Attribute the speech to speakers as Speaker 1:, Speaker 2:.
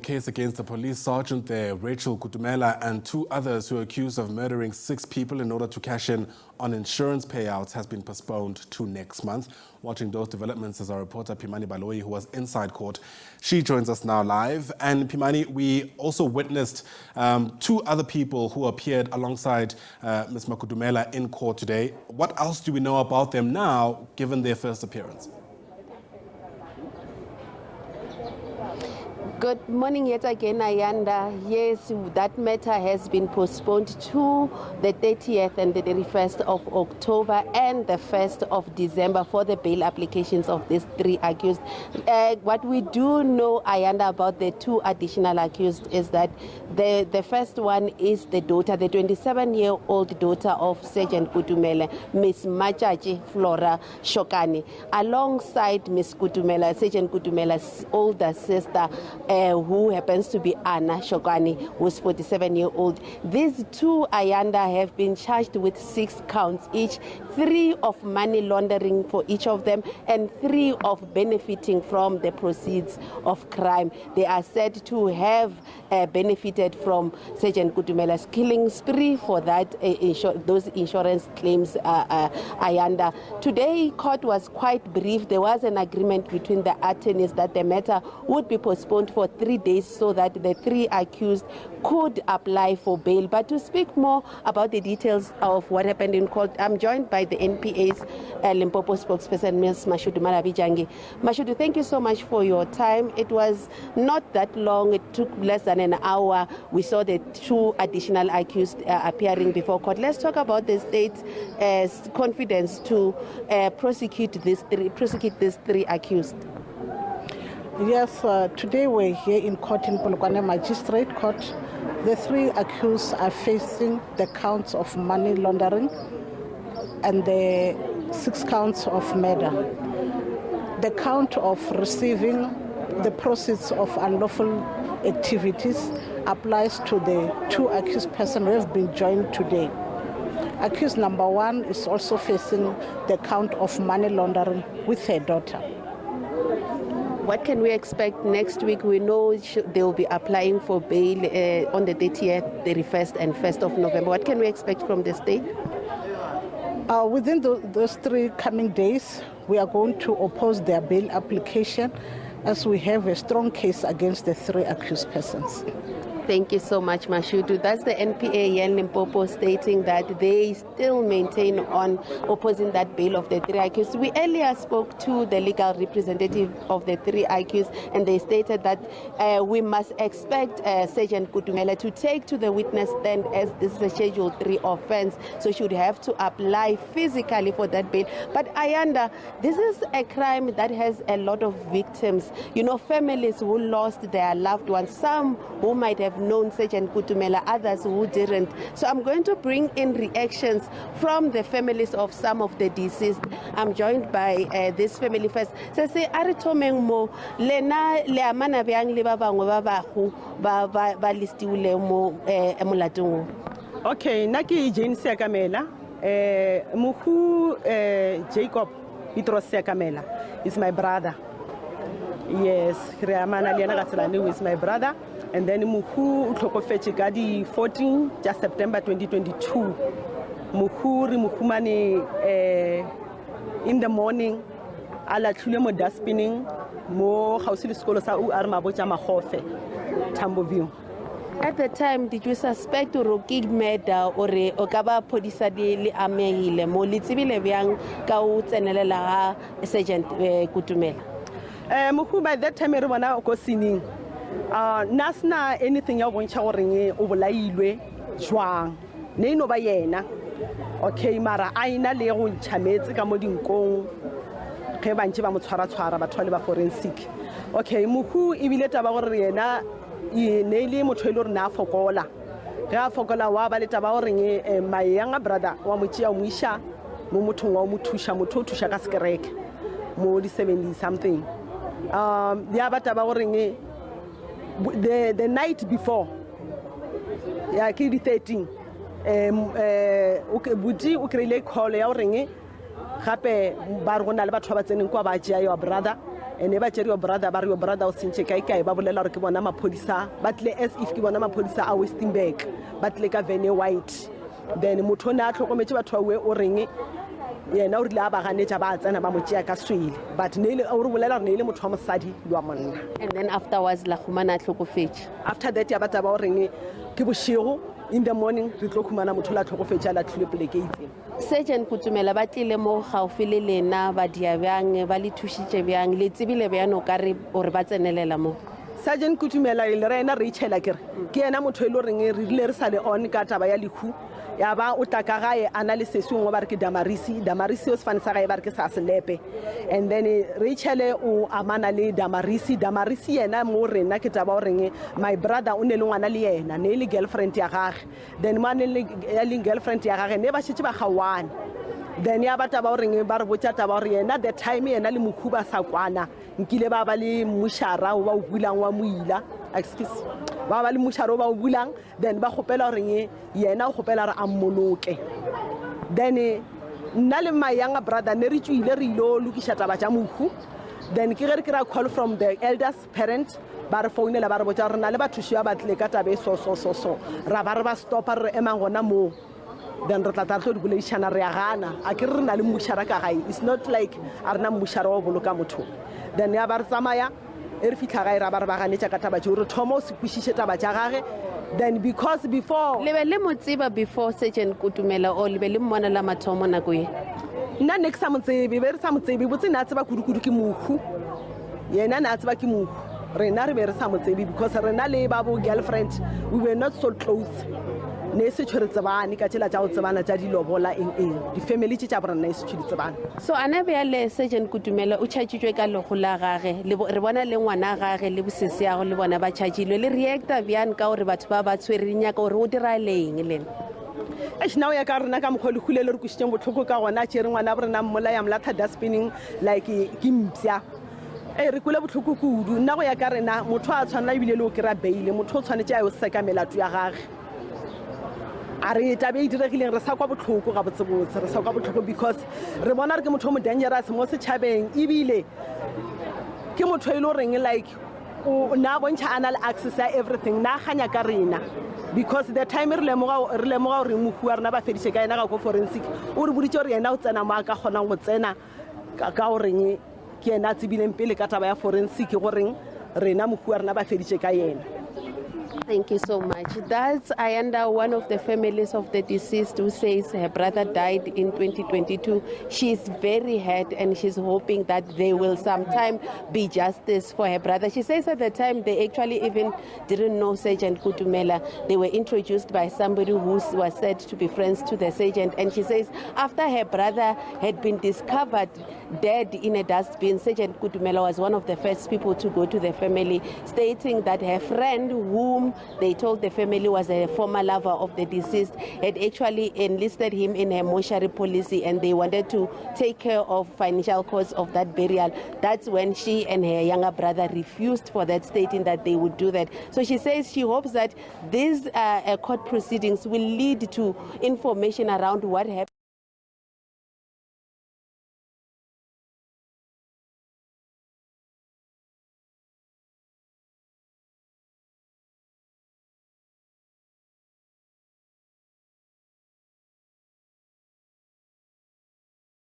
Speaker 1: case against the police sergeant there, Rachel Kutumela, and 2 others who are accused of murdering 6 people in order to cash in on insurance payouts has been postponed to next month. Watching those developments is our reporter Pimani Baloyi, who was inside court. She joins us now live. And Pimani, we also witnessed 2 other people who appeared alongside Ms. Kutumela in court today. What else do we know about them now, given their first appearance?
Speaker 2: Good morning yet again, Ayanda. Yes, that matter has been postponed to the 30th and the 31st of October and the 1st of December for the bail applications of these 3 accused. What we do know, Ayanda, about the 2 additional accused is that the first one is the daughter, the 27-year-old daughter of Sergeant Kutumela, Miss Machachi Flora Shokani, alongside Miss Kutumela, Sergeant Kutumela's older sister, who happens to be Anna Shokani, who's 47-year-old. These 2, Ayanda, have been charged with 6 counts each, 3 of money laundering for each of them, and 3 of benefiting from the proceeds of crime. They are said to have benefited from Sergeant Kutumela's killing spree for that those insurance claims, Ayanda. Today, court was quite brief. There was an agreement between the attorneys that the matter would be postponed for 3 days so that the 3 accused could apply for bail. But to speak more about the details of what happened in court, I'm joined by the NPA's Limpopo spokesperson, Ms. Mashudu Malabijangi. Mashudu, thank you so much for your time. It was not that long. It took less than an hour. We saw the 2 additional accused appearing before court. Let's talk about the state's confidence to prosecute these 3 accused.
Speaker 3: Yes, today we're here in court in Polokwane Magistrate Court. The 3 accused are facing the counts of money laundering and the 6 counts of murder. The count of receiving the proceeds of unlawful activities applies to the 2 accused persons who have been joined today. Accused number 1 is also facing the count of money laundering with her daughter.
Speaker 2: What can we expect next week? We know they will be applying for bail on the 30th, 31st, and 1st of November. What can we expect from the state?
Speaker 3: Within those 3 coming days, we are going to oppose their bail application as we have a strong case against the 3 accused persons.
Speaker 2: Thank you so much, Mashudu. That's the NPA in Limpopo stating that they still maintain on opposing that bail of the 3 accused. We earlier spoke to the legal representative of the 3 accused, and they stated that we must expect Sergeant Kutumela to take to the witness stand as this is a Schedule 3 offense, so she would have to apply physically for that bail. But Ayanda, this is a crime that has a lot of victims. You know, families who lost their loved ones, some who might have known Sergeant Kutumela, others who didn't. So I'm going to bring in reactions from the families of some of the deceased. I'm joined by this family first. So say aritomeng mo lena le amana byang le ba bangwe ba bago ba listiwile mo emolatung.
Speaker 4: Okay, naki Jane Sekamela, muhu Jacob Petros Sekamela is my brother. Yes, Riamana Liana Gatsalani is my brother. And then Muhu Utlokofechi Gadi 14 just September 2022. Muhuri Mukumani in the morning, ala Tulemo daspinning, mo Hausili Skolosa U Arma Bochama Hofe, Tamboview.
Speaker 2: At the time, did you suspect or gig murder or Okaba Podisa de li Amehile, mo Litzibile Biang Kaut and Lela Sergeant Kutumela?
Speaker 4: Muhu by that time, everyone was singing. Nasna anything ya boncha oringe obolailwe jwang ne no ba yena okay mara aina le go ntšhametse ka mo dinkong ge bantse ba mo tshwara batho ba forensic okay muhu ibile taba gore yena ne le motho ile re na fokola ga fokola wa ba le taba oringe my younger brother wa motšia o moisha mo mothong wa mo thusha ka skereke mo di 70 something ya ba taba oringe the night before, yeah, Kiri 13, Buji, Ukrele call ya ringi, Hape Bargonal Batwabatin Kwabaja, your brother, ene ba tšere yo brother ba re yo brother o sentše kae ba bolela gore ke bona maphodisa ba tlile as if ke bona maphodisa a Westonburg ba tlile ka vene white then motho o ne a tlhokometse batho ba o reng yena o rile a ba ganetša ba tsena ba mo tšea ka swele but o re bolela gore ne ile motho wa mosadi le wa monna.
Speaker 2: And then afterwards la khumana tlhokofetše.
Speaker 4: After that ya ba taba o reng ke bošego in the morning re tlo khumana motho la tlhokofetša la tlhile poleke itseng.
Speaker 2: Sergeant Kutumela ba tlile mo gaufi le lena ba dia bjang ba le thušitše bjang le tsebile bjang o ka re gore ba tsenelela mo.
Speaker 4: Sergeant Kutumela le rena Rachel ke yena motho ile reng re ile re sa le on ka taba ya lekhu ya ba o tla ka gae ana le sesong ba re ke Damarisi o sefane sa gae ba re ke sa selepe and then Rachel o amana le Damarisi yena mo rena ke taba o reng my brother o ne le ngwana le yena ne le girlfriend ya gage then man le girlfriend ya gage ne ba šetše ba gawane then ya ba taba o reng ba re botša taba o re yena the time yena le mokhuba sa kwana nkile ba ba le mušara o ba o bulang wa moila excuse ba ba le mušara o ba o bulang then ba kgopela gore yena o kgopela gore a mmoloke then nna le my younger brother ne re tswile re ilo lokiša taba tša mokhu then ke ge re kry-a call from the elders parent ba re founela ba re botša gore na le bathuši ba batlile ka tabe so ra ba re ba stopa re emang gona moo then re tla tlo di boledišana re ya gana a ke re na le mušara ka gae it's not like a re na mušara wa boloka motho then ya ba re tsamaya e re fitlha gae ra ba re ba ganetša ka taba tšeo re thoma o se kwešiše taba tša gage then because before
Speaker 2: le be le mo tseba before Sergeant Kutumela o le be le mmona la mathomo nako ye
Speaker 4: nna ne ke sa motsebe be re sa motsebe botse ne a tseba kudu ke mokhu yena ne a tseba ke mokhu rena re be re sa motsebe because rena le babo girlfriend we were not so close ne se tshwere tsebane ka tšela tša go tsebana tša dilobola eng di-family tše tša borena e se tshwere tsebane.
Speaker 2: So a na bjale Sergeant Kutumela o tšhatšitšwe ka lego la gage re bona le ngwana gage le bosese yago le bona ba tšhatšilwe le reacta bjang ka gore batho ba ba tshwereng nyaka gore o dira leng lena
Speaker 4: now ya ka rena ka mokgwa le khulele re kwešišeng botlhoko ka gona tšere ngwana borena mmola ya molatha dustbining like ke mpša re kule botlhoko kudu nna go ya ka rena motho a tshwanela ebile le o kry-a beile motho o tshwanetse a yo seka melato ya gage a re tabe e diregileng re sa kwa botlhoko ga botsebotse re sa kwa botlhoko because re bona re ke motho o mo dangerous mo setšhabeng ebile ke motho e le goreng like na bontšha a na le access ya everything na ganya ka rena because the time re lemoga gore mohu wa rena ba fediše ka yena ga ko forensic o re boditše gore yena o tsena mo a ka kgonang go tsena ka goreng ke yena a tsebileng pele ka taba ya forensic goreng rena mohu wa rena ba fediše ka yena.
Speaker 2: Thank you so much. That's Ayanda, one of the families of the deceased, who says her brother died in 2022. She's very hurt and she's hoping that there will sometime be justice for her brother. She says at the time they actually even didn't know Sergeant Kutumela. They were introduced by somebody who was said to be friends to the sergeant. And she says after her brother had been discovered dead in a dustbin, Sergeant Kutumela was one of the first people to go to the family, stating that her friend, whom they told the family was a former lover of the deceased, had actually enlisted him in her mortuary policy and they wanted to take care of financial costs of that burial. That's when she and her younger brother refused for that, stating that they would do that. So she says she hopes that these court proceedings will lead to information around what happened.